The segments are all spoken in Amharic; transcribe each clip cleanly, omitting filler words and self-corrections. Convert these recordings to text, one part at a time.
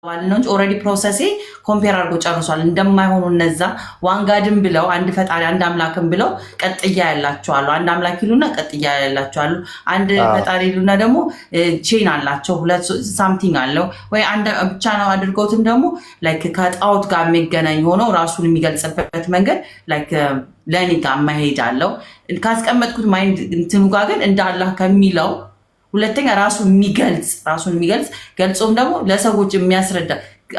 ዋልነው ኦሬዲ ፕሮሰሴ ኮምፔር አድርጎ ጨርሷል። እንደማይሆኑ እነዛ ዋንጋድም ብለው አንድ ፈጣሪ አንድ አምላክም ብለው ቀጥያ ያላቸው አሉ። አንድ አምላክ ይሉና ቀጥያ ያላቸው አሉ። አንድ ፈጣሪ ይሉና ደግሞ ቼን አላቸው። ሁለት ሳምቲንግ አለው ወይ አንድ ብቻ ነው አድርገውትም ደግሞ ላይክ ከጣዖት ጋር የሚገናኝ ሆኖ ራሱን የሚገልጽበት መንገድ ላይክ ለኔ ጋር መሄድ አለው። ካስቀመጥኩት ማይንድ እንትኑ ጋር ግን እንደ አላህ ከሚለው ሁለተኛ ራሱን የሚገልጽ ገልጾም ደግሞ ለሰዎች የሚያስረዳ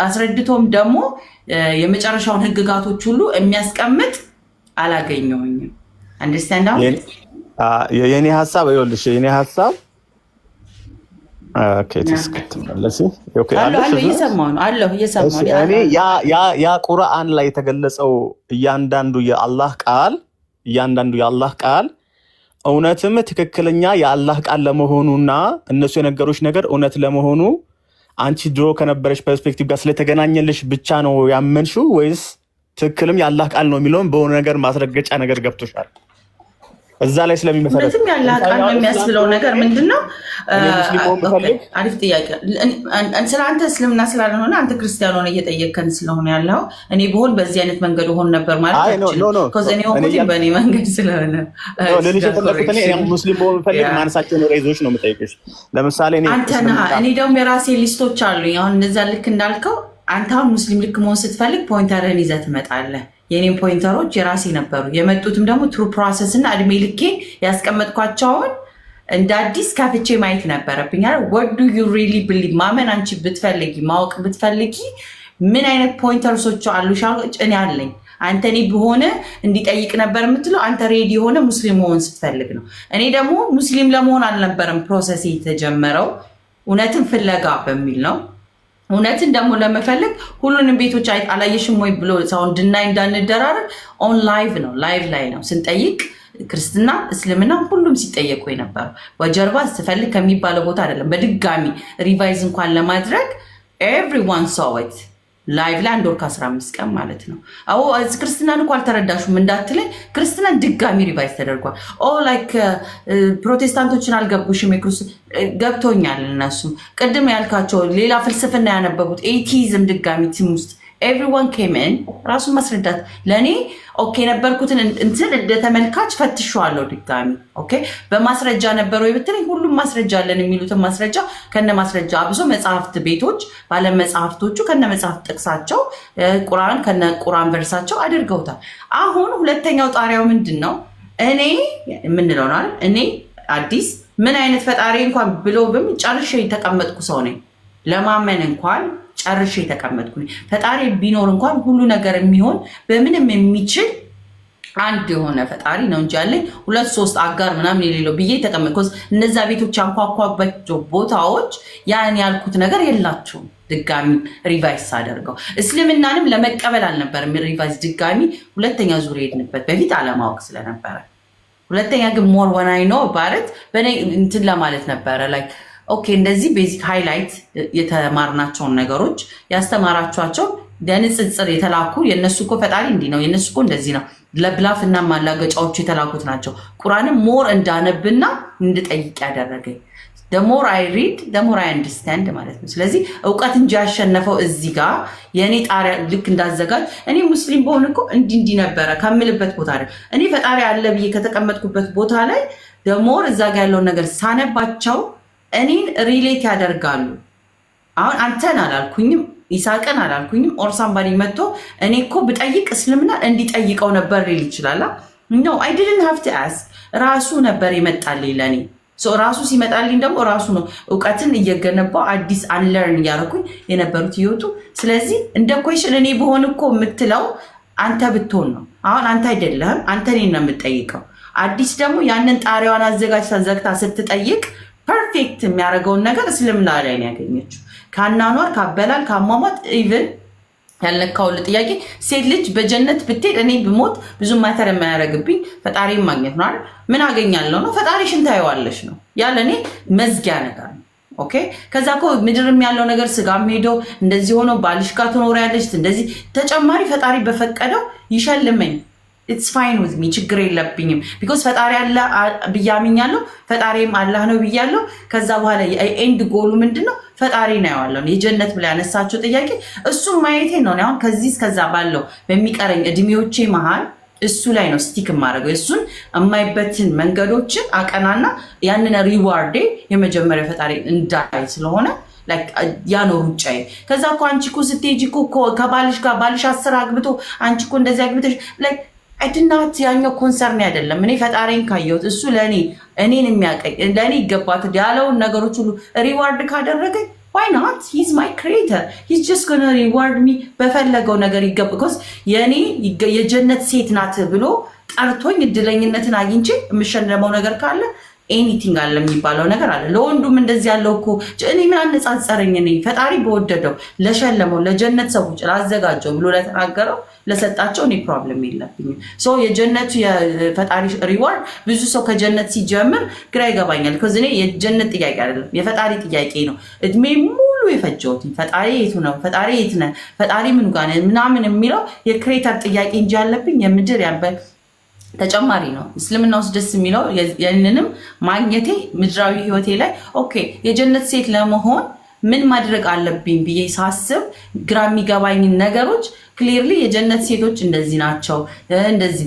አስረድቶም ደግሞ የመጨረሻውን ህግጋቶች ሁሉ የሚያስቀምጥ አላገኘሁኝም። አንደርስታንድ የኔ ሐሳብ ይኸውልሽ የኔ ሐሳብ ኦኬ ተስከት ማለት ኦኬ እየሰማሁ ነው እኔ ያ ቁርአን ላይ የተገለጸው እያንዳንዱ የአላህ ቃል እውነትም ትክክለኛ የአላህ ቃል ለመሆኑና እነሱ የነገሩሽ ነገር እውነት ለመሆኑ አንቺ ድሮ ከነበረሽ ፐርስፔክቲቭ ጋር ስለተገናኘልሽ ብቻ ነው ያመንሽው ወይስ ትክክልም የአላህ ቃል ነው የሚለውን በሆነ ነገር ማስረገጫ ነገር ገብቶሻል? እዛ ላይ ስለሚመሰረት እነዚህም ያለ አቃል ነው የሚያስብለው ነገር ምንድነው? አሪፍ ጥያቄ። ስለ አንተ እስልምና ስላልሆነ አንተ ክርስቲያን ሆነ እየጠየከን ስለሆነ ያለው እኔ በሆን በዚህ አይነት መንገድ ሆን ነበር ማለት ነው። ከዘኔ ሆንኩት በእኔ መንገድ ስለሆነ ለልጅ ተጠቅተኔ ሙስሊም በሆን ፈልግ ማንሳቸውን ሬዞች ነው የምጠይቅሽ። ለምሳሌ እኔ ደግሞ የራሴ ሊስቶች አሉኝ። አሁን እነዛ ልክ እንዳልከው አንተ አሁን ሙስሊም ልክ መሆን ስትፈልግ ፖይንተርን ይዘህ ትመጣለህ። የኔም ፖይንተሮች የራሴ ነበሩ። የመጡትም ደግሞ ትሩ ፕሮሰስ እና እድሜ ልኬ ያስቀመጥኳቸውን እንደ አዲስ ከፍቼ ማየት ነበረብኝ። what do you really believe ማመን አንቺ ብትፈልጊ ማወቅ ብትፈልጊ ምን አይነት ፖይንተርሶች አሉሽ? እኔ አለኝ። አንተ እኔ በሆነ እንዲጠይቅ ነበር የምትለው አንተ ሬዲ የሆነ ሙስሊም መሆን ስትፈልግ ነው። እኔ ደግሞ ሙስሊም ለመሆን አልነበረም ፕሮሰስ የተጀመረው እውነትን ፍለጋ በሚል ነው። እውነትን ደግሞ ለመፈለግ ሁሉንም ቤቶች አላየሽም ወይ ብሎ ሳውንድ ድናይ እንዳንደራረግ ኦን ላይቭ ላይ ነው ስንጠይቅ ክርስትና እስልምና ሁሉም ሲጠየቁ የነበረው ወጀርባ ስፈልግ ከሚባለው ቦታ አይደለም። በድጋሚ ሪቫይዝ እንኳን ለማድረግ ኤቭሪዋን saw it ላይቭ ላይ 1 ወር ከ15 ቀን ማለት ነው። አዎ ክርስትናን እንኳን አልተረዳሽም እንዳትለኝ ክርስትናን ድጋሚ ሪቫይዝ ተደርጓል። ላይክ ፕሮቴስታንቶችን አልገቡሽም ገብቶኛል። እነሱም ቅድም ያልካቸው ሌላ ፍልስፍና ያነበቡት ኤቲዝም ድጋሚ ቲም ውስጥ ኤቭሪዋን ኬም ኢን ራሱን ማስረዳት ለኔ ኦኬ ነበርኩትን እንትን እንደተመልካች ፈትሸዋለሁ ድጋሚ ኦኬ በማስረጃ ነበር ወይ ብትለኝ ሁሉም ማስረጃ አለን የሚሉትን ማስረጃ ከነ ማስረጃ አብሶ መጽሐፍት ቤቶች ባለ መጽሐፍቶቹ ከነ መጽሐፍት ጥቅሳቸው ቁርአን ከነ ቁርአን ቨርሳቸው አድርገውታል። አሁን ሁለተኛው ጣሪያው ምንድነው? እኔ የምንለው ነው አይደል? እኔ አዲስ ምን አይነት ፈጣሪ እንኳን ብሎ ጨርሼ የተቀመጥኩ ሰው ነኝ። ለማመን እንኳን ጨርሼ የተቀመጥኩኝ ፈጣሪ ቢኖር እንኳን ሁሉ ነገር የሚሆን በምንም የሚችል አንድ የሆነ ፈጣሪ ነው እንጂ ያለኝ 2-3 አጋር ምናምን የሌለው ብዬ ተቀመጥኩ። እነዛ ቤቶች አንኳኳባቸው ቦታዎች ያን ያልኩት ነገር የላቸውም። ድጋሚ ሪቫይዝ አደርገው እስልምናንም ለመቀበል አልነበረም ሪቫይዝ ድጋሚ ሁለተኛ ዙር ሄድንበት በፊት አለማወቅ ስለነበረ ሁለተኛ ግን ሞር when I know about it በኔ እንትን ለማለት ነበረ ላይክ ኦኬ እንደዚህ ቤዚክ ሃይላይት የተማርናቸውን ነገሮች ያስተማራቸዋቸው ለንጽጽር የተላኩ የነሱ እኮ ፈጣሪ እንዲህ ነው የነሱ እኮ እንደዚህ ነው ለብላፍ እና ማላገጫዎቹ የተላኩት ናቸው። ቁርአንም ሞር እንዳነብና እንድጠይቅ ያደረገኝ the more I read the more I understand ማለት ነው። ስለዚህ ዕውቀት እንጂ ያሸነፈው እዚህ ጋር የኔ ጣሪያ ልክ እንዳዘጋጅ እኔ ሙስሊም በሆነ እኮ እንዲህ ነበረ ከምልበት ቦታ አይደል እኔ ፈጣሪ አለ ብዬ ከተቀመጥኩበት ቦታ ላይ the more እዛ ጋር ያለው ነገር ሳነባቸው እኔን ሪሌት ያደርጋሉ። አሁን አንተን አላልኩኝም ኢሳቅን አላልኩኝም ኦር ሳምባዲ መጥቶ እኔ እኮ ብጠይቅ እስልምና እንዲጠይቀው ነበር ሊል ይችላል። no I didn't have to ask ራሱ ነበር ይመጣልኝ ለኔ ራሱ ሲመጣልኝ ደግሞ ራሱ ነው ዕውቀትን እየገነባው አዲስ አንለርን ያደረኩኝ የነበሩት ይወጡ። ስለዚህ እንደ ኩዌሽን እኔ በሆን እኮ የምትለው አንተ ብትሆን ነው። አሁን አንተ አይደለም አንተ እኔን ነው የምትጠይቀው። አዲስ ደግሞ ያንን ጣሪያዋን አዘጋጅታ ዘግታ ስትጠይቅ ፐርፌክት የሚያደርገውን ነገር እስልምና ላይ ነው ያገኘችው። ካናኗር ካበላል ካሟሟት ኢቭን ያለካው ጥያቄ ሴት ልጅ በጀነት ብትሄድ እኔ ብሞት ብዙ ማተር የማያደርግብኝ ፈጣሪን ማግኘት ነው አይደል? ምን አገኛለሁ ነው ፈጣሪሽን ታየዋለሽ ነው ያለኔ መዝጊያ ነገር ነው። ኦኬ ከዛ እኮ ምድርም ያለው ነገር ስጋም ሄዶ እንደዚህ ሆኖ ባልሽ ጋር ትኖሪያለሽ እንደዚህ ተጨማሪ ፈጣሪ በፈቀደው ይሸልመኝ it's fine with me ችግር የለብኝም because ፈጣሪ አለ ብያምኛለሁ ፈጣሪም አላህ ነው ብያለሁ ከዛ በኋላ ኤንድ ጎሉ ምንድነው ፈጣሪ ነው ያለው የጀነት ብለ ያነሳቸው ጥያቄ እሱ ማየቴ ነው አሁን ከዚህ እስከዛ ባለው በሚቀረኝ እድሜዎቼ መሃል እሱ ላይ ነው ስቲክ ማድረገው እሱን የማይበትን መንገዶችን አቀናና ያንን ሪዋርድ የመጀመሪያ ፈጣሪ እንዳይ ስለሆነ like ያ ነው ሩጫዬ ከዛ እኮ አንቺ እኮ ስትሄጂ እኮ ከባልሽ ጋር ባልሽ 10 አግብቶ አንቺ እኮ እንደዚህ አግብተሽ like አይደናት ያኛው ኮንሰርን አይደለም እኔ ፈጣሪን ካየሁት እሱ እኔን የሚያቀኝ ለኔ ይገባት ያለው ነገሮች ሁሉ ሪዋርድ ካደረገኝ why not he's my creator he's just going to reward me በፈለገው ነገር ይገባ because የኔ የጀነት ሴት ናት ብሎ ጠርቶኝ እድለኝነትን አግኝቼ የምሸለመው ነገር ካለ ኤኒቲንግ አለ የሚባለው ነገር አለ ለወንዱም እንደዚህ ያለው እኮ እኔ ምን አነጻጸረኝ እኔ ፈጣሪ በወደደው ለሸለመው ለጀነት ሰዎች ላዘጋጀው ብሎ ለተናገረው ለሰጣቸው እኔ ፕሮብሌም የለብኝም ሶ የጀነቱ የፈጣሪ ሪዋርድ ብዙ ሰው ከጀነት ሲጀምር ግራ ይገባኛል because እኔ የጀነት ጥያቄ አይደለም የፈጣሪ ጥያቄ ነው እድሜ ሙሉ የፈጀሁት ፈጣሪ የቱ ነው ፈጣሪ የት ነው ፈጣሪ ምን ጋር ነው ምናምን የሚለው የክሬተር ጥያቄ እንጂ ያለብኝ የምድር ያበ ተጨማሪ ነው እስልምና ውስጥ ደስ የሚለው ያንንም ማግኘቴ ምድራዊ ህይወቴ ላይ ኦኬ የጀነት ሴት ለመሆን ምን ማድረግ አለብኝ ብዬ ሳስብ ግራ የሚገባኝ ነገሮች ክሊርሊ የጀነት ሴቶች እንደዚህ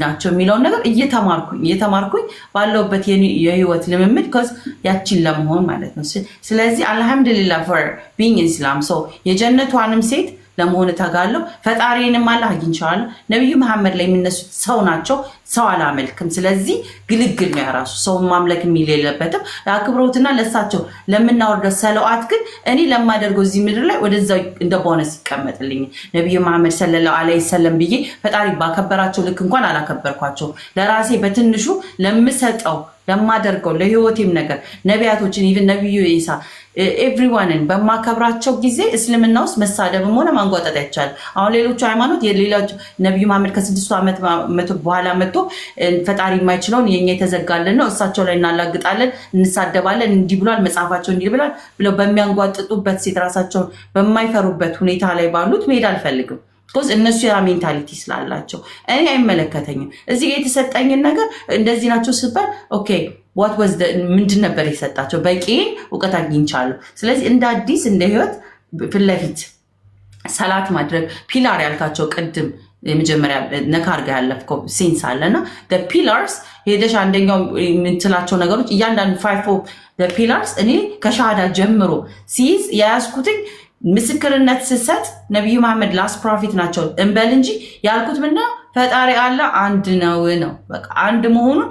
ናቸው የሚለው ነገር እየተማርኩኝ ባለውበት የህይወት ልምምድ cuz ያቺን ለመሆን ማለት ነው ስለዚህ አልহামዱሊላህ for being Islam so የጀነቷንም ሴት ለመሆን ተጋለው ፈጣሪንም አላህ አግኝቻለሁ ነብዩ መሐመድ ላይ የሚነሱት ሰው ናቸው ሰው አላመልክም ስለዚህ ግልግል ነው ያራሱ ሰው ማምለክ የሚለለበትም አክብሮትና ለሳቸው ለምናወርደው ሰለዋት ግን እኔ ለማደርገው እዚህ ምድር ላይ ወደዛው እንደ ቦነስ ይቀመጥልኝ ነብዩ መሐመድ ሰለላሁ ዐለይሂ ወሰለም ብዬ ፈጣሪ ባከበራቸው ልክ እንኳን አላከበርኳቸው ለራሴ በትንሹ ለምሰጠው ለማደርገው ለህይወቴም ነገር ነቢያቶችን ኢቭን ነብዩ ኢሳ everyoneን በማከብራቸው ጊዜ እስልምና ውስጥ መሳደብም ሆነ ማንጓጠጥ አይቻል አሁን ሌሎች ሃይማኖት የሌሎች ነብዩ መሐመድ ከ6 ዓመት በኋላ መጥቶ ፈጣሪ የማይችለውን የኛ የተዘጋልን ነው እሳቸው ላይ እናላግጣለን እንሳደባለን እንዲህ ብሏል መጽሐፋቸው እንዲህ ብሏል ብለው በሚያንጓጥጡበት ሴት ራሳቸው በማይፈሩበት ሁኔታ ላይ ባሉት መሄድ አልፈልግም because እነሱ ያ ሜንታሊቲ ስላላቸው እኔ አይመለከተኝም እዚህ ጋር የተሰጠኝ ነገር እንደዚህ ናቸው ሲባል ኦኬ what was the ምንድን ነበር የሰጣቸው በቂ ዕውቀት አግኝቻለሁ ስለዚህ እንደ አዲስ እንደ ህይወት ፍለፊት ሰላት ማድረግ ፒላር ያልካቸው ቅድም የመጀመሪያ ነካርጋ ያለፍከው ሴንስ አለና the pillars ሄደሽ አንደኛው ምንትላቸው ነገሮች እያንዳንዱ 5 of the pillars እኔ ከሻሃዳ ጀምሮ ሲዝ ያያስኩትኝ ምስክርነት ሲሰጥ ነብዩ መሐመድ ላስት ፕሮፌት ናቸው እንበል እንጂ ያልኩት ምንድነው ፈጣሪ አላህ አንድ ነው በቃ አንድ መሆኑን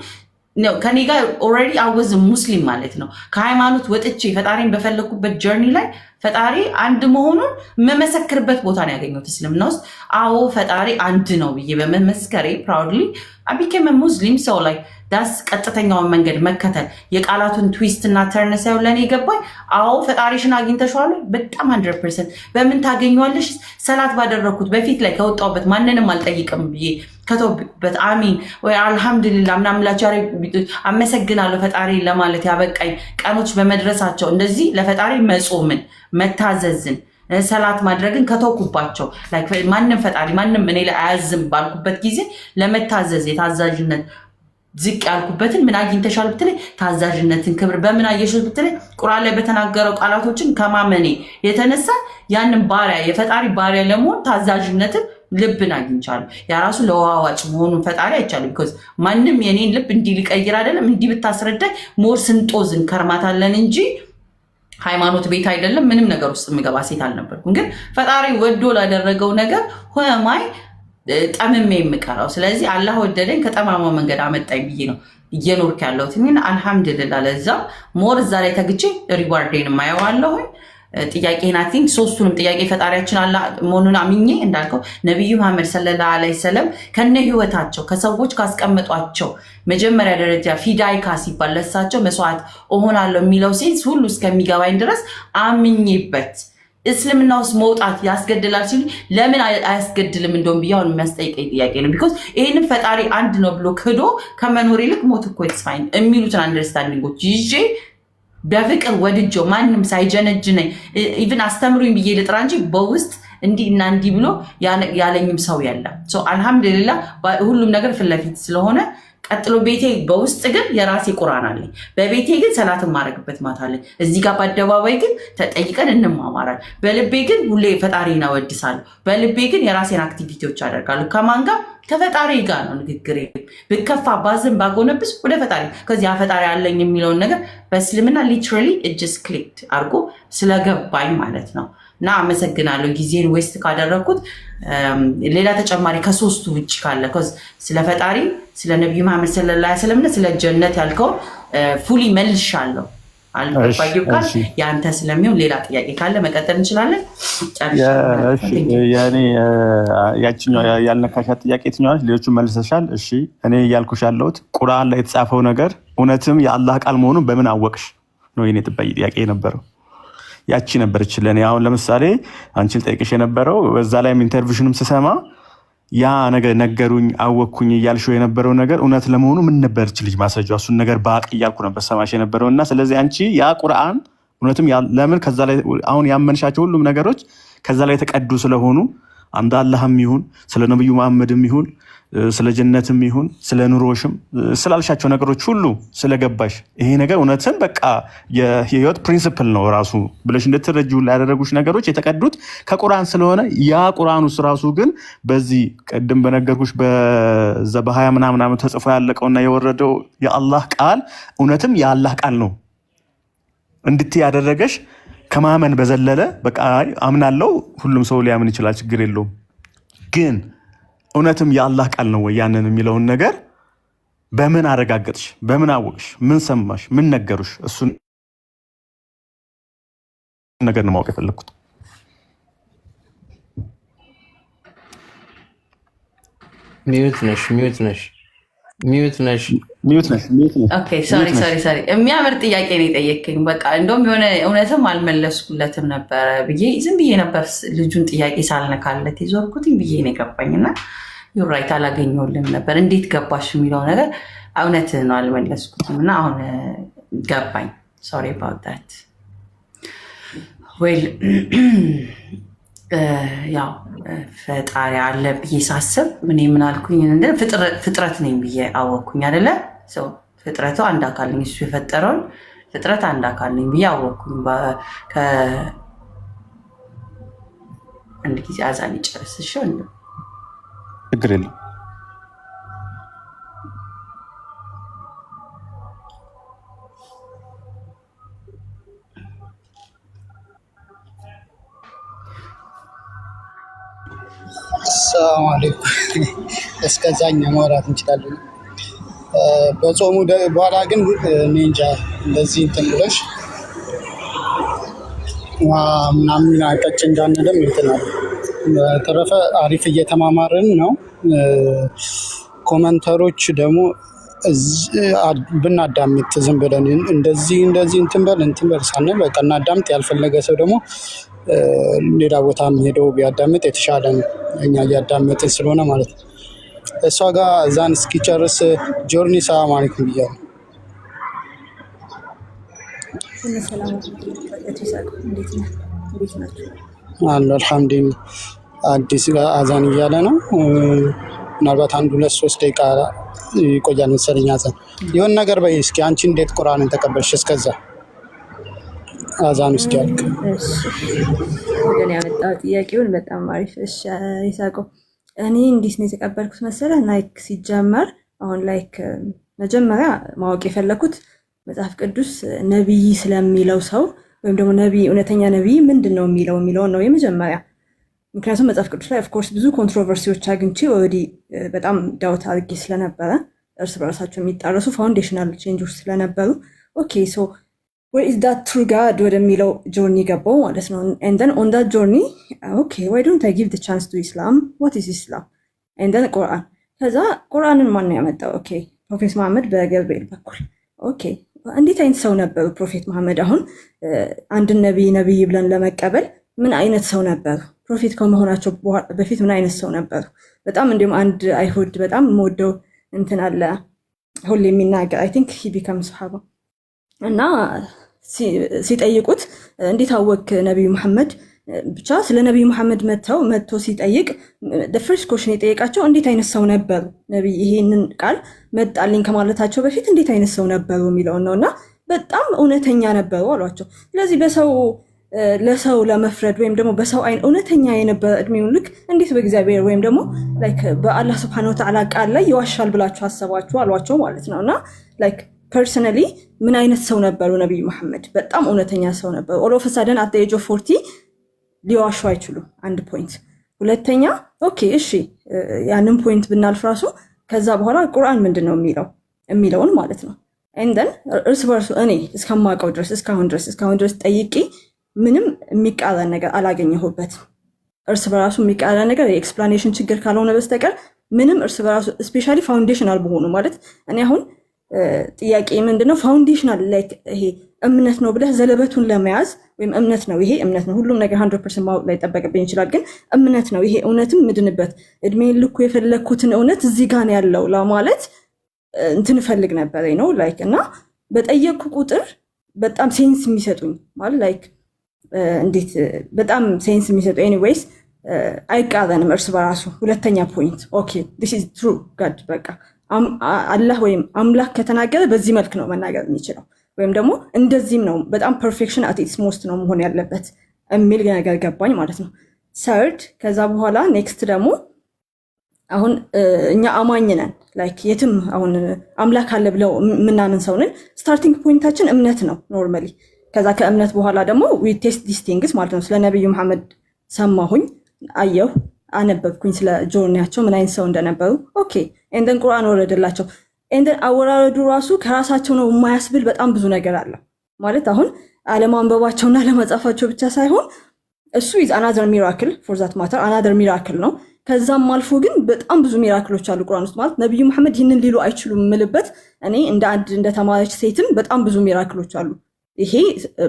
ነው ከኔ ጋር already I was a Muslim ማለት ነው ከሃይማኖት ወጥቼ ፈጣሪን በፈለኩበት ጆርኒ ላይ ፈጣሪ አንድ መሆኑን መመሰክርበት ቦታ ነው ያገኘሁት እስልምና ውስጥ አዎ ፈጣሪ አንድ ነው ብዬ በመመስከሬ proudly I became a Muslim so like that's ቀጥተኛውን መንገድ መከተል የቃላቱን ትዊስት እና ተርን ሳይሆን ለኔ ገባኝ አዎ ፈጣሪሽን አግኝተሽዋል በጣም 100% በምን ታገኙዋለሽ ሰላት ባደረኩት በፊት ላይ ከወጣውበት ማንንም አልጠይቅም ብዬ ከተውበት አሚን ወይ አልহামዱሊላህ ምናምላችሁ አመሰግናለሁ ፈጣሪ ለማለት ያበቃኝ ቀኖች በመድረሳቸው እንደዚህ ለፈጣሪ መጾምን መታዘዝን ሰላት ማድረግን ከተውኩባቸው like ማንንም ፈጣሪ ማንንም እኔ ላይ አያዝም ባልኩበት ጊዜ ለመታዘዝ የታዛዥነት ዝቅ ያልኩበትን ምን አግኝተሻል ብትለኝ ታዛዥነትን ክብር በምን አየሽው ብትለኝ ቁርአን ላይ በተናገረው ቃላቶችን ከማመኔ የተነሳ ያንን ባሪያ የፈጣሪ ባሪያ ለመሆን ታዛዥነትን ልብን አግኝቻለሁ ያራሱ ለዋዋጭ መሆኑን ፈጣሪ አይቻልም because ማንንም የኔን ልብ እንዲ ሊቀይር አይደለም እንዲ ብታስረዳኝ ሞር ስንጦዝን ከርማታለን እንጂ ሃይማኖት ቤት አይደለም ምንም ነገር ውስጥ ምገባ ሴት አልነበርኩም ግን ፈጣሪ ወዶ ላደረገው ነገር ሆማይ ጠምሜ የምቀራው ስለዚህ አላህ ወደደኝ ከጠማማው መንገድ አመጣኝ ብዬ ነው እየኖርኩ ያለሁት ግን አልহামዱሊላህ ለዛ ሞር እዛ ላይ ተግቼ ሪዋርዴን ማየዋለሁ ጥያቄና ቲንክ ሶስቱንም ጥያቄ ፈጣሪያችን አላህ መሆኑን አምኜ እንዳልከው ነብዩ መሐመድ ሰለላሁ ዐለይሂ ወሰለም ከነ ህይወታቸው ከሰዎች ካስቀመጧቸው መጀመሪያ ደረጃ ፊዳይካ ሲባል ለሳቸው መስዋዕት ሆናለሁ የሚለው ሴንስ ሁሉ እስከሚገባኝ ድረስ አምኜበት እስልምና ውስጥ መውጣት ያስገድላል ሲሉ ለምን አያስገድልም እንደውም ቢያውን የሚያስጠይቀኝ ጥያቄ ነው because ይሄንን ፈጣሪ አንድ ነው ብሎ ክዶ ከመኖር ይልቅ ሞት እኮ it's fine የሚሉትን አንደርስታንዲንጎች ይዤ በፍቅር ወድጆ ማንም ሳይጀነጅነኝ ኢቭን አስተምሩኝ ብዬ ልጥራ እንጂ በውስጥ እንዲህ እና እንዲህ ብሎ ያለኝም ሰው የለም። አልሐምዱሊላህ ሁሉም ነገር ፊት ለፊት ስለሆነ ቀጥሎ ቤቴ በውስጥ ግን የራሴ ቁርአን አለኝ። በቤቴ ግን ሰላትን ማድረግበት ማታ አለኝ። እዚህ ጋር በአደባባይ ግን ተጠይቀን እንማማራል። በልቤ ግን ሁሌ ፈጣሪን አወድሳለሁ። በልቤ ግን የራሴን አክቲቪቲዎች አደርጋለሁ። ከማን ጋር? ከፈጣሪ ጋር ነው ንግግር። ብከፋ ባዝን ባጎነብስ ወደ ፈጣሪ ከዚያ ፈጣሪ አለኝ የሚለውን ነገር በእስልምና ሊትራሊ እጅስ ክሊክድ አድርጎ ስለገባኝ ማለት ነው። እና አመሰግናለሁ ጊዜን ዌስት ካደረግኩት። ሌላ ተጨማሪ ከሶስቱ ውጭ ካለ ስለ ፈጣሪ ስለ ነቢዩ መሐመድ ሰለላሁ ዐለይሂ ወሰለም ስለ ጀነት ያልከውን ፉሊ መልሻለሁ። አልባየው ካል ያንተ ስለሚሆን ሌላ ጥያቄ ካለ መቀጠል እንችላለን። ያኔ ያቺኛው ያልነካሻት ጥያቄ የትኛው? ሌሎቹ መልሰሻል። እሺ እኔ እያልኩሽ ያለሁት ቁርአን ላይ የተጻፈው ነገር እውነትም የአላህ ቃል መሆኑን በምን አወቅሽ ነው የኔ ጥያቄ የነበረው። ያቺ ነበረች ለኔ። አሁን ለምሳሌ አንቺ ልጠይቅሽ የነበረው በዛ ላይም ኢንተርቪውሽንም ስሰማ ያ ነገር ነገሩኝ አወቅኩኝ እያልሽው የነበረው ነገር እውነት ለመሆኑ ምን ነበረች ልጅ ማስረጃው? እሱን ነገር ባቅ እያልኩ ነበር ሰማሽ የነበረው። እና ስለዚህ አንቺ ያ ቁርአን እውነትም ለምን ከዛ ላይ አሁን ያመንሻቸው ሁሉም ነገሮች ከዛ ላይ የተቀዱ ስለሆኑ አንድ አላህም ይሁን ስለ ነብዩ መሐመድም ይሁን ስለ ጀነትም ይሁን ስለ ኑሮሽም ስላልሻቸው ነገሮች ሁሉ ስለገባሽ ይሄ ነገር እውነትን በቃ የህይወት ፕሪንሲፕል ነው ራሱ ብለሽ እንድትረጂው ያደረጉሽ ነገሮች የተቀዱት ከቁርአን ስለሆነ ያ ቁርአን ውስጥ ራሱ ግን በዚህ ቀደም በነገርኩሽ በ20 ምናምን ዓመት ተጽፎ ያለቀውና የወረደው የአላህ ቃል እውነትም የአላህ ቃል ነው እንድትይ ያደረገሽ ከማመን በዘለለ በቃ አምናለው ሁሉም ሰው ሊያምን ይችላል ችግር የለውም ግን እውነትም የአላህ ቃል ነው ወይ ያንን የሚለውን ነገር በምን አረጋገጥሽ? በምን አወቅሽ? ምን ሰማሽ? ምን ነገሩሽ? እሱን ነገር ነው ማወቅ የፈለኩት። ሚዩት ነሽ። ኦኬ ሶሪ የሚያምር ጥያቄ ነው የጠየቀኝ። በቃ እንደውም የሆነ እውነትም አልመለስኩለትም ነበረ ብዬ ዝም ብዬ ነበር ልጁን ጥያቄ ሳልነካለት የዞርኩትኝ ብዬ ነው የገባኝና ዩራይት አላገኘሁልም ነበር። እንዴት ገባሽ የሚለው ነገር እውነት ነው አልመለስኩትም እና አሁን ገባኝ። ሶሪ አባውት ዳት። ዌል ያው ፈጣሪ አለ ብዬ ሳስብ ምን አልኩኝ? ፍጥረት ነኝ ብዬ አወቅኩኝ አይደለ? ፍጥረቱ አንድ አካል ነኝ፣ እሱ የፈጠረውን ፍጥረት አንድ አካል ነኝ ብዬ አወቅኩኝ። አንድ ጊዜ አዛን ይጨርስሽ ችግር የለም። ሰላም አለይኩም። እስከዛኛ ማውራት እንችላለን። በጾሙ በኋላ ግን እኔ እንጃ እንደዚህ እንትን ብለሽ ምናምን ቀጭ እንዳንልም እንትናል። በተረፈ አሪፍ እየተማማርን ነው። ኮመንተሮች ደግሞ ብናዳምጥ ዝም ብለን እንደዚህ እንትን በል ሳንል በቃ እናዳምጥ። ያልፈለገ ሰው ደግሞ ሌላ ቦታም ሄዶ ቢያዳምጥ የተሻለ ነው። እኛ እያዳመጥን ስለሆነ ማለት ነው። እሷ ጋር እዛን እስኪጨርስ ጆርኒ ሰላም አለይኩም ብያለሁ። አሉ አልሐምዱሊላህ። አዲስ አዛን እያለ ነው። ምናልባት 1-2-3 ደቂቃ ይቆያል መሰለኝ አዛን። የሆነ ነገር በይ እስኪ አንቺ እንዴት ቁርአንን ተቀበልሽ? እስከዛ አዛን ውስጥ ያልቅ ወገን ያመጣው ጥያቄውን በጣም አሪፍ። እሺ ይሳቀው እኔ እንዴት ነው የተቀበልኩት መሰለህ? ላይክ ሲጀመር አሁን ላይክ መጀመሪያ ማወቅ የፈለኩት መጽሐፍ ቅዱስ ነብይ ስለሚለው ሰው ወይም ደግሞ ነብይ እውነተኛ ነብይ ምንድነው የሚለው ነው የመጀመሪያ። ምክንያቱም መጽሐፍ ቅዱስ ላይ ኦፍኮርስ ብዙ ኮንትሮቨርሲዎች አግኝቼ ኦልሬዲ በጣም ዳውት አድርጌ ስለነበረ እርስ በርሳቸው የሚጣረሱ ፋውንዴሽናል ቼንጆች ስለነበሩ ኦኬ ሶ where is that true God ወደሚለው ጆርኒ ገባው ማለት ነው። and then on that journey okay why don't I give the chance to Islam? what is Islam? and then ቁርአን። ከዛ ቁርአንን ማን ነው ያመጣው? ኦኬ ፕሮፌት መሐመድ በገብርኤል በኩል። ኦኬ እንዴት አይነት ሰው ነበሩ ፕሮፌት መሐመድ? አሁን አንድ ነብይ ብለን ለመቀበል ምን አይነት ሰው ነበሩ? ፕሮፌት ከመሆናቸው በፊት ምን አይነት ሰው ነበሩ? በጣም እንዲሁም አንድ አይሁድ በጣም የምወደው እንትን አለ ሁሌ የሚናገር I think he becomes sahaba እና ሲጠይቁት እንዴት አወክ ነብዩ መሐመድ ብቻ ስለ ነብዩ መሐመድ መጥቶ ሲጠይቅ the first question የጠየቃቸው እንዴት አይነት ሰው ነበሩ ነብይ ይሄንን ቃል መጣልኝ ከማለታቸው በፊት እንዴት አይነት ሰው ነበሩ የሚለው ነውና በጣም እውነተኛ ነበሩ አሏቸው። ስለዚህ ለሰው ለመፍረድ ወይም ደግሞ በሰው አይን እውነተኛ የነበረ እድሜውን ልክ እንዴት በእግዚአብሔር ወይም ደግሞ ላይክ በአላህ Subhanahu Wa Ta'ala ቃል ላይ ይዋሻል ብላችሁ አሰባችሁ አሏቸው ማለት ነውና ላይክ ፐርሰናሊ ምን አይነት ሰው ነበሩ ነብዩ መሐመድ? በጣም እውነተኛ ሰው ነበሩ። ኦል ኦፍ ሰደን at the age of 40 ሊዋሹ አይችሉም። አንድ ፖይንት። ሁለተኛ ኦኬ እሺ ያንን ፖይንት ብናልፍ ራሱ ከዛ በኋላ ቁርአን ምንድነው የሚለውን ማለት ነው and then እርስ በርሱ እኔ እስከማውቀው ድረስ እስካሁን ድረስ ጠይቄ ምንም የሚቃረን ነገር አላገኘሁበት። እርስ በራሱ የሚቃረን ነገር የኤክስፕላኔሽን ችግር ካልሆነ በስተቀር ምንም እርስ በራሱ ስፔሻሊ ፋውንዴሽናል በሆኑ ማለት እኔ አሁን ጥያቄ ምንድነው ፋውንዴሽናል ላይክ ይሄ እምነት ነው ብለህ ዘለበቱን ለመያዝ ወይም እምነት ነው ይሄ እምነት ነው ሁሉም ነገር 100% ማወቅ ላይ ተጠበቅብኝ ይችላል ግን እምነት ነው ይሄ እውነትም ምድንበት እድሜን ልኩ የፈለኩትን እውነት እዚህ ጋር ነው ያለው ለማለት እንትን ፈልግ ነበር ነው ላይክ እና በጠየቅኩ ቁጥር በጣም ሴንስ የሚሰጡኝ ማለት ላይክ እንዴት በጣም ሴንስ የሚሰጡ ኤኒዌይስ አይቃረንም እርስ በራሱ። ሁለተኛ ፖይንት ኦኬ this is true God በቃ አላህ ወይም አምላክ ከተናገረ በዚህ መልክ ነው መናገር የሚችለው ወይም ደግሞ እንደዚህም ነው በጣም ፐርፌክሽን at its most ነው መሆን ያለበት የሚል ነገር ገባኝ ማለት ነው። ሰርድ ከዛ በኋላ ኔክስት ደግሞ አሁን እኛ አማኝ ነን ላይክ የትም አሁን አምላክ አለ ብለው ምናምን ሰው ነን። ስታርቲንግ ፖይንታችን እምነት ነው ኖርማሊ። ከዛ ከእምነት በኋላ ደግሞ we test these things ማለት ነው። ስለ ነብዩ መሐመድ ሰማሁኝ፣ አየሁ፣ አነበብኩኝ ስለ ጆርኒያቸው ምን አይነት ሰው እንደነበሩ ኦኬ and then ቁርአን ወረደላቸው and then አወራረዱ ራሱ ከራሳቸው ነው የማያስብል በጣም ብዙ ነገር አለ ማለት አሁን አለማንበባቸውና ለመጻፋቸው ብቻ ሳይሆን እሱ is another miracle for that matter another miracle ነው። ከዛም አልፎ ግን በጣም ብዙ ሚራክሎች አሉ ቁርአን ውስጥ ማለት ነብዩ መሐመድ ይህንን ሊሉ አይችሉም ምልበት እኔ እንደ ተማሪች ሴትም በጣም ብዙ ሚራክሎች አሉ ይሄ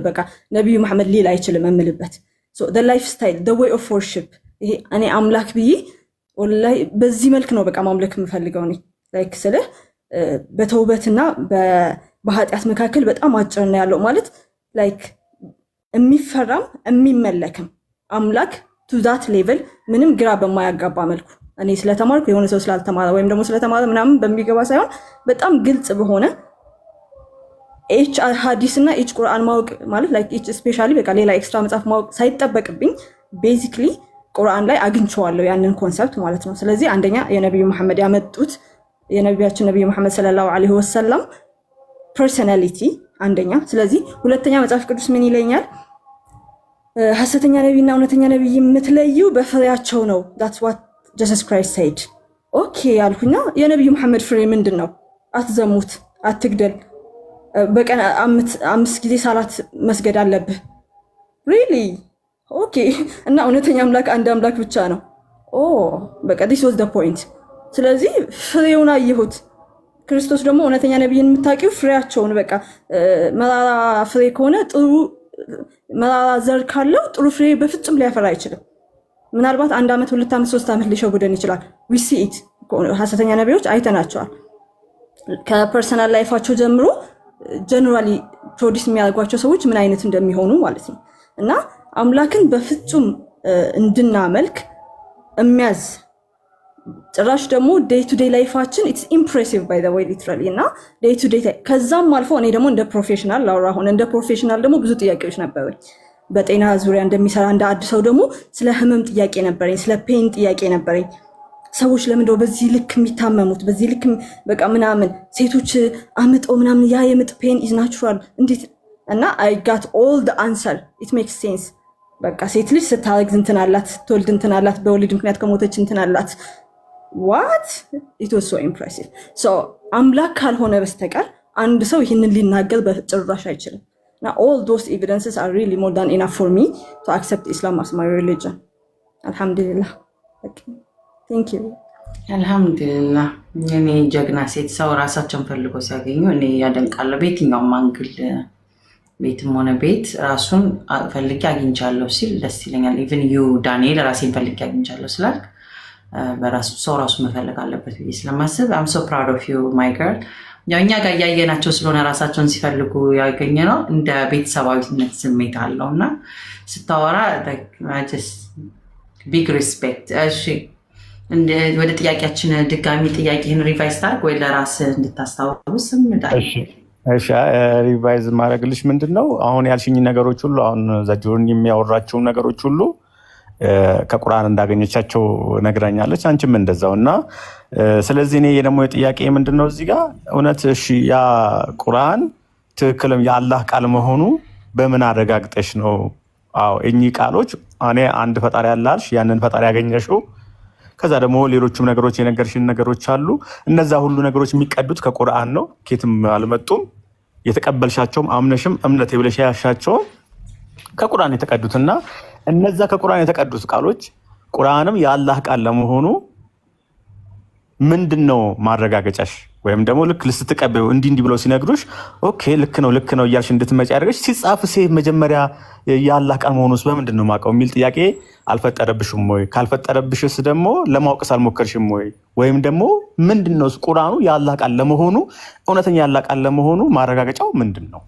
በቃ ነብዩ መሐመድ ሊል አይችልም ምልበት so the lifestyle the way of worship ይሄ እኔ አምላክ ብዬ ወላሂ በዚህ መልክ ነው በቃ ማምለክ የምፈልገው እኔ ላይክ ስለ በተውበትና በኃጢአት መካከል በጣም አጭር ነው ያለው ማለት ላይክ የሚፈራም የሚመለክም አምላክ to that level ምንም ግራ በማያጋባ መልኩ እኔ ስለተማርኩ የሆነ ሰው ስላልተማረ ወይም ደግሞ ስለተማረ ምናምን በሚገባ ሳይሆን በጣም ግልጽ በሆነ ኤች ሐዲስ እና ኤች ቁርአን ማወቅ ማለት ላይክ ኤች ስፔሻሊ በቃ ሌላ ኤክስትራ መጽሐፍ ማወቅ ሳይጠበቅብኝ ቤዚክሊ ቁርአን ላይ አግኝቼዋለሁ ያንን ኮንሰፕት ማለት ነው። ስለዚህ አንደኛ የነብዩ መሐመድ ያመጡት የነብያችን ነብዩ መሐመድ ሰለላሁ ዐለይሂ ወሰለም ፐርሰናሊቲ አንደኛ። ስለዚህ ሁለተኛ መጽሐፍ ቅዱስ ምን ይለኛል? ሐሰተኛ ነብይና እውነተኛ ነብይ የምትለዩ በፍሬያቸው ነው። that's what Jesus Christ said። ኦኬ ያልኩና የነብዩ መሐመድ ፍሬ ምንድነው? አትዘሙት፣ አትግደል፣ በቀን 5 ጊዜ ሰላት መስገድ አለብህ። really ኦኬ እና እውነተኛ አምላክ አንድ አምላክ ብቻ ነው። በቃ this was the point። ስለዚህ ፍሬውን አየሁት። ክርስቶስ ደግሞ እውነተኛ ነብይን የምታውቂው ፍሬያቸውን በቃ መራራ ፍሬ ከሆነ ጥሩ መራራ ዘር ካለው ጥሩ ፍሬ በፍጹም ሊያፈራ አይችልም። ምናልባት 1 ዓመት 2 ዓመት 3 ዓመት ሊሸጉደን ይችላል። we see it ሐሰተኛ ነብዮች አይተናቸዋል። ከፐርሰናል ላይፋቸው ጀምሮ ጀነራሊ ፕሮዲስ የሚያደርጓቸው ሰዎች ምን አይነት እንደሚሆኑ ማለት ነው። እና አምላክን በፍጹም እንድናመልክ የሚያዝ ጭራሽ ደግሞ ዴይ ቱ ዴይ ላይፋችን ኢትስ ኢምፕሬሲቭ ባይ ዘ ዌይ ሊትራሊ እና ዴይ ቱ ዴይ ከዛም አልፎ እኔ ደግሞ እንደ ፕሮፌሽናል ላውራ ሆነ እንደ ፕሮፌሽናል ደግሞ ብዙ ጥያቄዎች ነበሩኝ። በጤና ዙሪያ እንደሚሰራ እንደ አዲስ ሰው ደግሞ ስለ ህመም ጥያቄ ነበረኝ፣ ስለ ፔን ጥያቄ ነበረኝ። ሰዎች ለምንድነው በዚህ ልክ የሚታመሙት? በዚህ ልክ በቃ ምናምን ሴቶች አምጠው ምናምን ያ የምጥ ፔን ኢዝ ናቹራል እንዴት? እና I got all the answer it makes sense። በቃ ሴት ልጅ ስታረግዝ እንትን አላት፣ ስትወልድ እንትን አላት፣ በወሊድ ምክንያት ከሞተች እንትን አላት። what it was so impressive። so አምላክ ካልሆነ በስተቀር አንድ ሰው ይህንን ሊናገር በጭራሽ አይችልም። now all those evidences are really more than enough for me to accept Islam as my religion። alhamdulillah thank you። አልহামዱሊላህ እኔ ጀግና ሴት ሰው ራሳቸውን ፈልጎ ሲያገኙ እኔ ያደንቃለሁ። በየትኛውም አንግል ቤትም ሆነ ቤት ራሱን ፈልጌ አግኝቻለሁ ሲል ደስ ይለኛል። ኢቭን ዩ ዳንኤል ራሴን ፈልጌ አግኝቻለሁ ስላልክ በራሱ ሰው ራሱ መፈለግ አለበት ብዬ ስለማስብ I'm so proud of you my girl። ያው እኛ ጋር እያየናቸው ስለሆነ ራሳቸውን ሲፈልጉ ያገኘ ነው እንደ ቤተሰባዊነት ስሜት አለው እና ስታወራ ቢግ ሪስፔክት። እሺ ወደ ጥያቄያችን ድጋሚ ጥያቄህን ሪቫይዝ ታርግ ወይ ለራስ እንድታስታውስ እሺ ሪቫይዝ ማድረግልሽ ምንድነው አሁን ያልሽኝ ነገሮች ሁሉ አሁን ዘጆን የሚያወራቸው ነገሮች ሁሉ ከቁርአን እንዳገኘቻቸው ነግራኛለች አንቺም እንደዛው እና ስለዚህ እኔ ደግሞ የጥያቄ ምንድነው እዚህ ጋር እውነት እሺ ያ ቁርአን ትክክልም የአላህ ቃል መሆኑ በምን አረጋግጠሽ ነው? አዎ እኚህ ቃሎች እኔ አንድ ፈጣሪ ያላልሽ ያንን ፈጣሪ ያገኘሽው ከዛ ደግሞ ሌሎችም ነገሮች የነገርሽን ነገሮች አሉ እነዛ ሁሉ ነገሮች የሚቀዱት ከቁርአን ነው ከየትም አልመጡም የተቀበልሻቸውም አምነሽም እምነት ይብለሽ ያሻቸው ከቁርአን የተቀዱትና እነዛ ከቁርአን የተቀዱት ቃሎች ቁርአንም የአላህ ቃል ለመሆኑ ምንድነው ማረጋገጫሽ? ወይም ደግሞ ልክ ልስትቀበዩ እንዲህ ብለው ሲነግሩሽ ኦኬ ልክ ነው እያልሽ እንድትመጪ ያደርግሽ ሲጻፍ መጀመሪያ የአላህ ቃል መሆኑስ በምንድነው ማቀው የሚል ጥያቄ አልፈጠረብሽም ወይ? ካልፈጠረብሽስ ደግሞ ለማወቅስ አልሞከርሽም ወይ? ወይም ደግሞ ምንድነው ቁርአኑ የአላህ ቃል ለመሆኑ እውነተኛ የአላህ ቃል ለመሆኑ ማረጋገጫው ምንድነው?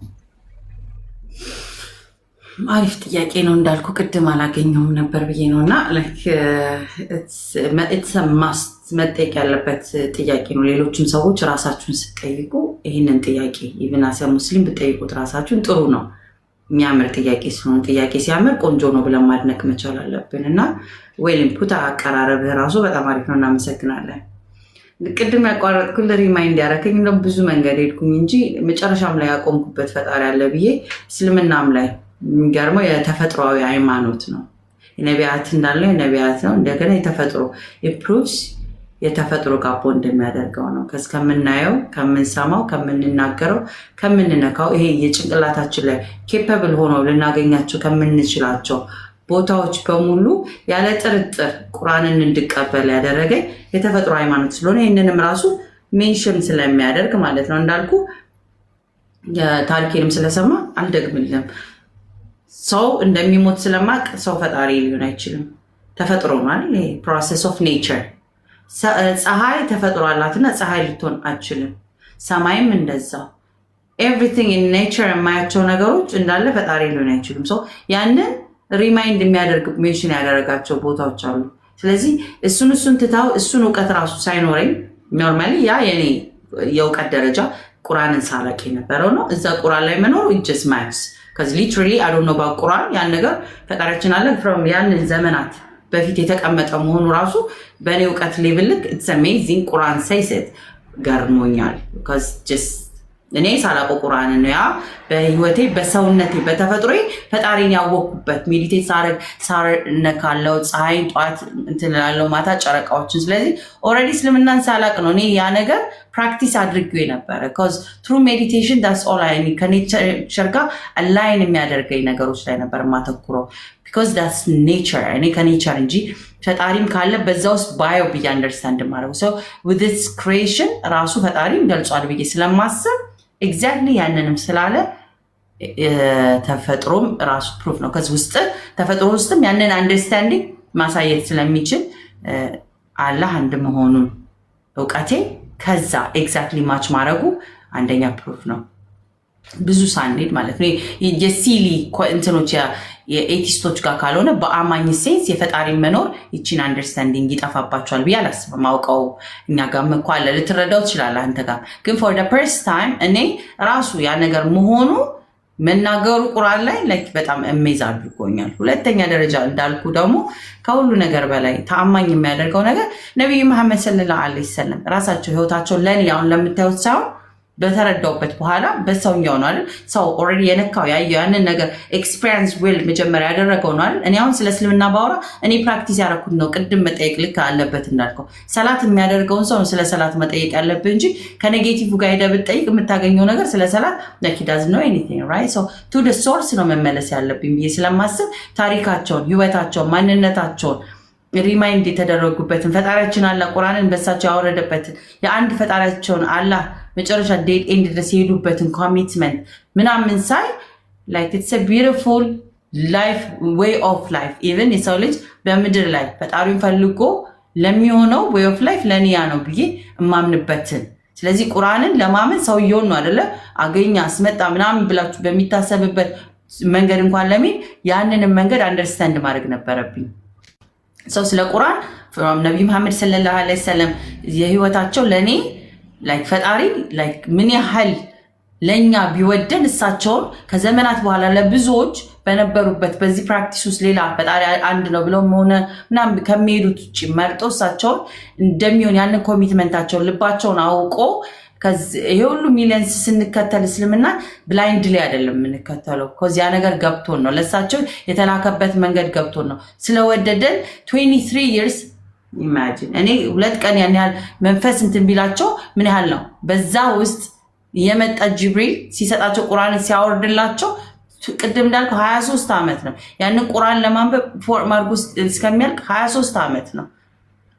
አሪፍ ጥያቄ ነው እንዳልኩ ቅድም አላገኘውም ነበር ብዬ ነውና ማስት መጠየቅ ያለበት ጥያቄ ነው። ሌሎችም ሰዎች ራሳችሁን ስትጠይቁ ይህንን ጥያቄ ኢብናስ ሙስሊም ብትጠይቁት ራሳችሁን ጥሩ ነው የሚያምር ጥያቄ ስለሆነ ጥያቄ ሲያምር ቆንጆ ነው ብለን ማድነቅ መቻል አለብን እና ወይም ፑታ አቀራረብህ ራሱ በጣም አሪፍ ነው እናመሰግናለን። ቅድም ያቋረጥኩት ሪማይንድ ያደረከኝ እንደው ብዙ መንገድ ሄድኩኝ እንጂ መጨረሻም ላይ ያቆምኩበት ፈጣሪ አለ ብዬ እስልምናም ላይ የሚገርመው የተፈጥሯዊ ሃይማኖት ነው። የነቢያት እንዳለው የነቢያት ነው እንደገና የተፈጥሮ ኢምፕሩቭስ የተፈጥሮ ጋቦ እንደሚያደርገው ነው። ከምናየው ከምንሰማው ከምንናገረው ከምንነካው ይሄ የጭንቅላታችን ላይ ኬፐብል ሆነው ልናገኛቸው ከምንችላቸው ቦታዎች በሙሉ ያለ ጥርጥር ቁርአንን እንድቀበል ያደረገኝ የተፈጥሮ ሃይማኖት ስለሆነ ይህንንም ራሱ ሜንሽን ስለሚያደርግ ማለት ነው። እንዳልኩ ታሪኬንም ስለሰማ አልደግምልም። ሰው እንደሚሞት ስለማቅ ሰው ፈጣሪ ሊሆን አይችልም። ተፈጥሮ ማለት ይሄ ፕሮሰስ ኦፍ ኔቸር። ፀሐይ ተፈጥሮ አላትና ፀሐይ ልትሆን አትችልም። ሰማይም እንደዛው ኤቭሪቲንግ ኢን ኔቸር የማያቸው ነገሮች እንዳለ ፈጣሪ ሊሆን አይችልም። ሰው ያንን ሪማይንድ የሚያደርግ ሜንሽን ያደረጋቸው ቦታዎች አሉ። ስለዚህ እሱን ትታው እሱን እውቀት ራሱ ሳይኖረኝ ኖርማሊ ያ የኔ የእውቀት ደረጃ ቁርአንን ሳላቅ የነበረው ነው። እዛ ቁርአን ላይ መኖሩ ኢትስ ማክስ ከዚ ሊትራሊ አይ ዶንት ኖ አባውት ቁርአን ያን ነገር ፈጣሪያችን አለ ፍሮም ያንን ዘመናት በፊት የተቀመጠ መሆኑ ራሱ በእኔ እውቀት ሌቭል ልክ ኢትስ አሜዚንግ ቁርአን ሳይሰት ገርሞኛል። ከዚ ጀስት እኔ ሳላውቀው ቁርአን ነው ያ በህይወቴ በሰውነቴ በተፈጥሮዬ ፈጣሪን ያወቅኩበት ሜዲቴት ሳረነካለው ፀሐይ ጧት እንትላለው ማታ ጨረቃዎችን። ስለዚህ ኦልሬዲ እስልምናን ሳላውቅ ነው እኔ ያ ነገር ፕራክቲስ አድርጌው የነበረ cuz through meditation that's all I need ከኔቸር ጋር አላይን የሚያደርገኝ ነገሮች ላይ ነበር ማተኩረው because that's nature እኔ ከኔቸር እንጂ ፈጣሪም ካለ በዛ ውስጥ ባዮ ብዬ አንደርስታንድ ማድረግ so with this creation ራሱ ፈጣሪም ገልጿል ብዬ ስለማስብ ኤግዛክትሊ ያንንም ስላለ ተፈጥሮም ራሱ ፕሩፍ ነው። ከዚህ ውስጥ ተፈጥሮ ውስጥም ያንን አንደርስታንዲንግ ማሳየት ስለሚችል አላህ አንድ መሆኑን እውቀቴ ከዛ ኤግዛክትሊ ማች ማድረጉ አንደኛ ፕሩፍ ነው። ብዙ ሳንሄድ ማለት ነው የሲሊ እንትኖች የኤቲስቶች ጋር ካልሆነ በአማኝ ሴንስ የፈጣሪ መኖር ይቺን አንደርስታንዲንግ ይጠፋባቸዋል ብዬ አላስብም። ማውቀው እኛ ጋር እኮ አለ ልትረዳው ትችላለህ አንተ ጋር ግን ፎር the first time እኔ ራሱ ያ ነገር መሆኑ መናገሩ ቁርአን ላይ ላይክ በጣም አሜዝ አድርጎኛል። ሁለተኛ ደረጃ እንዳልኩ ደግሞ ከሁሉ ነገር በላይ ተአማኝ የሚያደርገው ነገር ነብዩ መሐመድ ሰለላሁ ዐለይሂ ወሰለም ራሳቸው ህይወታቸው ለኔ አሁን ለምታዩት ሳይሆን በተረዳውበት በኋላ በሰውኛው ነው አይደል ሰው ኦሬዲ የነካው ያየው ያንን ነገር ኤክስፒሪየንስ ዊል መጀመሪያ ያደረገው ነው አይደል። እኔ አሁን ስለ እስልምና ባወራ እኔ ፕራክቲስ ያደረኩት ነው። ቅድም መጠየቅ ልክ አለበት እንዳልከው ሰላት የሚያደርገውን ሰው ስለ ሰላት መጠየቅ ያለብህ እንጂ ከኔጌቲቭ ጋር ሄደህ ብትጠይቅ የምታገኘው ነገር ስለ ሰላት like he doesn't know anything right so to the source ነው መመለስ ያለብኝ ብዬ ስለማስብ ታሪካቸውን ህይወታቸውን ማንነታቸውን ሪማይንድ የተደረጉበትን ፈጣሪያችን አላህ ቁርአንን በሳቸው ያወረደበትን የአንድ ፈጣሪያቸውን አላህ መጨረሻ ዴት ኤንድ ድረስ የሄዱበትን ኮሚትመንት ምናምን ሳይ like it's a beautiful life way of life even የሰው ልጅ በምድር ላይ ፈጣሪውን ፈልጎ ለሚሆነው way of life ለኒያ ነው ብዬ እማምንበትን ስለዚህ ቁርአንን ለማመን ሰውየውን ነው አይደለ አገኛ አስመጣ ምናምን ብላችሁ በሚታሰብበት መንገድ እንኳን ለምን ያንንም መንገድ አንደርስታንድ ማድረግ ነበረብኝ። ሰው ስለ ቁርአን ነብዩ መሐመድ ሰለላሁ ዐለይሂ ወሰለም የህይወታቸው ለኔ ላይክ ፈጣሪ ላይክ ምን ያህል ለኛ ቢወደን እሳቸው ከዘመናት በኋላ ለብዙዎች በነበሩበት በዚህ ፕራክቲስ ውስጥ ሌላ ፈጣሪ አንድ ነው ብለው ሆነ ምናምን ከሚሄዱት ውጪ መርጦ እሳቸው እንደሚሆን ያንን ኮሚትመንታቸውን ልባቸውን አውቆ ይሄ ሁሉ ሚሊየንስ ስንከተል እስልምና ብላይንድ ላይ አይደለም የምንከተለው ከዚያ ነገር ገብቶን ነው ለሳቸው የተላከበት መንገድ ገብቶን ነው ስለወደደን 23 years ኢማጂን እኔ 2 ቀን ያን ያህል መንፈስ እንትን ቢላቸው ምን ያህል ነው በዛ ውስጥ የመጣ ጅብሪል ሲሰጣቸው ቁርአን ሲያወርድላቸው ቅድም እንዳልከው 23 ዓመት ነው ያንን ቁርአን ለማንበብ ፎርማል ውስጥ እስከሚያልቅ 23 ዓመት ነው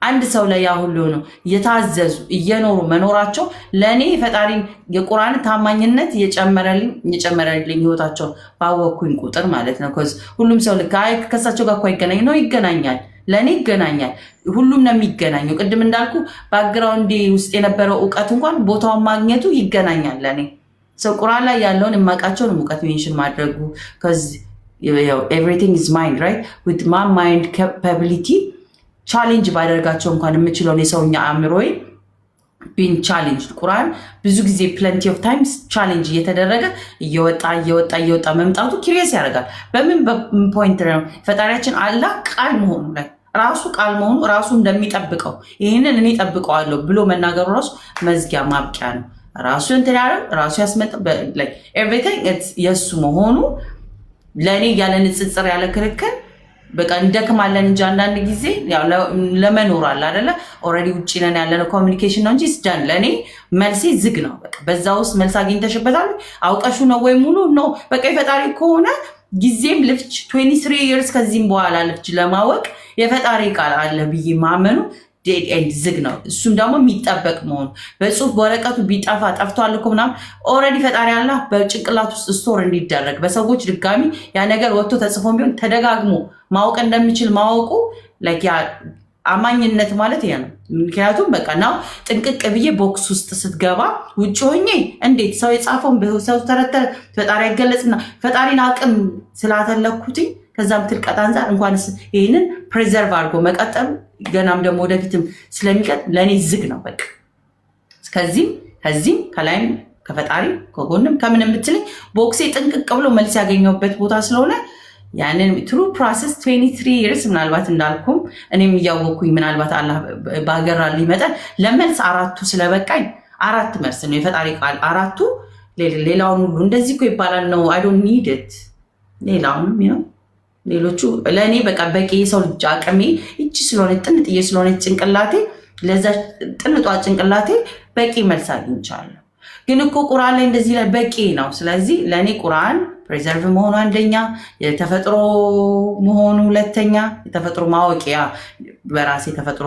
አንድ ሰው ላይ ያ ሁሉ ነው የታዘዙ እየኖሩ መኖራቸው ለኔ ፈጣሪን የቁርአን ታማኝነት የጨመረልኝ ህይወታቸው ባወኩኝ ቁጥር ማለት ነው cuz ሁሉም ሰው ልካይ ከሳቸው ጋር ይገናኝ ነው ይገናኛል ለኔ ይገናኛል ሁሉም ነው የሚገናኘው ቅድም እንዳልኩ ባክግራውንድ ውስጥ የነበረው ዕውቀት እንኳን ቦታውን ማግኘቱ ይገናኛል ለኔ ሰው ቁርአን ላይ ያለውን የማቃቸው ነው ዕውቀት ሜንሽን ማድረጉ cuz everything is mind right with my mind capability ቻሌንጅ ባደርጋቸው እንኳን የምችለው የሰውኛ አእምሮዬ ቢን ቻሌንጅ ቁርአን ብዙ ጊዜ plenty of times ቻሌንጅ እየተደረገ እየወጣ መምጣቱ ክሪየስ ያደርጋል በምን ፖይንት ነው ፈጣሪያችን አላህ ቃል መሆኑ ላይ ራሱ ቃል መሆኑ ራሱ እንደሚጠብቀው ይሄንን እኔ ጠብቀዋለሁ ብሎ መናገሩ ራሱ መዝጊያ ማብቂያ ነው ራሱ እንትን ያለው ራሱ ያስመጣ like everything it's የሱ መሆኑ ለኔ ያለ ንጽጽር ያለ ክርክር በቃ እንደከማለን እንጂ አንዳንድ ጊዜ ያው ለመኖር አለ አይደለ ኦሬዲ ውጪ ነን ያለነው ኮሚኒኬሽን ነው እንጂ ስዳን ለኔ መልሴ ዝግ ነው በቃ በዛው ውስጥ መልስ አግኝተሽበታል አውቀሹ ነው ወይ ሙሉ ነው በቃ የፈጣሪ ከሆነ ጊዜም ልፍጭ 23 years ከዚህም በኋላ ልፍጭ ለማወቅ የፈጣሪ ቃል አለ ብዬ ማመኑ ዴድ ኤንድ ዝግ ነው እሱም ደግሞ የሚጠበቅ መሆኑ በጽሁፍ በወረቀቱ ቢጠፋ ጠፍቷል እኮ ምናምን ኦሬዲ ፈጣሪ አላህ በጭንቅላት ውስጥ ስቶር እንዲደረግ በሰዎች ድጋሚ ያ ነገር ወጥቶ ተጽፎም ቢሆን ተደጋግሞ ማወቅ እንደሚችል ማወቁ ላይክ ያ አማኝነት ማለት ያ ነው ምክንያቱም በቃ ነው ጥንቅቅ ብዬ ቦክስ ውስጥ ስትገባ ውጭ ሆኜ እንዴት ሰው የጻፈውን በሰው ተረተረ ፈጣሪ አይገለጽና ፈጣሪን አቅም ስላተለኩት ከዛም ትልቀት አንፃር እንኳንስ ይሄንን ፕሪዘርቭ አድርጎ መቀጠል ገናም ደግሞ ወደፊትም ስለሚቀጥ ለኔ ዝግ ነው በቃ ከዚህም ከላይም ከፈጣሪ ከጎንም ከምንም ብትልኝ ቦክሴ ጥንቅቅ ብሎ መልስ ያገኘውበት ቦታ ስለሆነ ያንን ትሩ ፕሮሰስ 23 years ምናልባት እንዳልኩም እኔም ያወኩኝ ምናልባት አላህ ባገራ ሊመጣ ለመልስ አራቱ ስለበቃኝ አራት መልስ ነው የፈጣሪ ቃል አራቱ ሌላውን ሁሉ እንደዚህ እኮ ይባላል ነው I don't need it ሌላውን ነው ሌሎቹ ለኔ በቃ በቂ ሰው ልጅ አቅሜ እቺ ስለሆነ ጥንጥዬ ስለሆነ ጭንቅላቴ ለዛ ጥንጧ ጭንቅላቴ በቂ መልስ አግኝቻለሁ ግን እኮ ቁርአን ላይ እንደዚህ ላይ በቂ ነው ስለዚህ ለኔ ቁርአን ፕሪዘርቭ መሆኑ አንደኛ የተፈጥሮ መሆኑ ሁለተኛ የተፈጥሮ ማወቂያ በራሴ ተፈጥሮ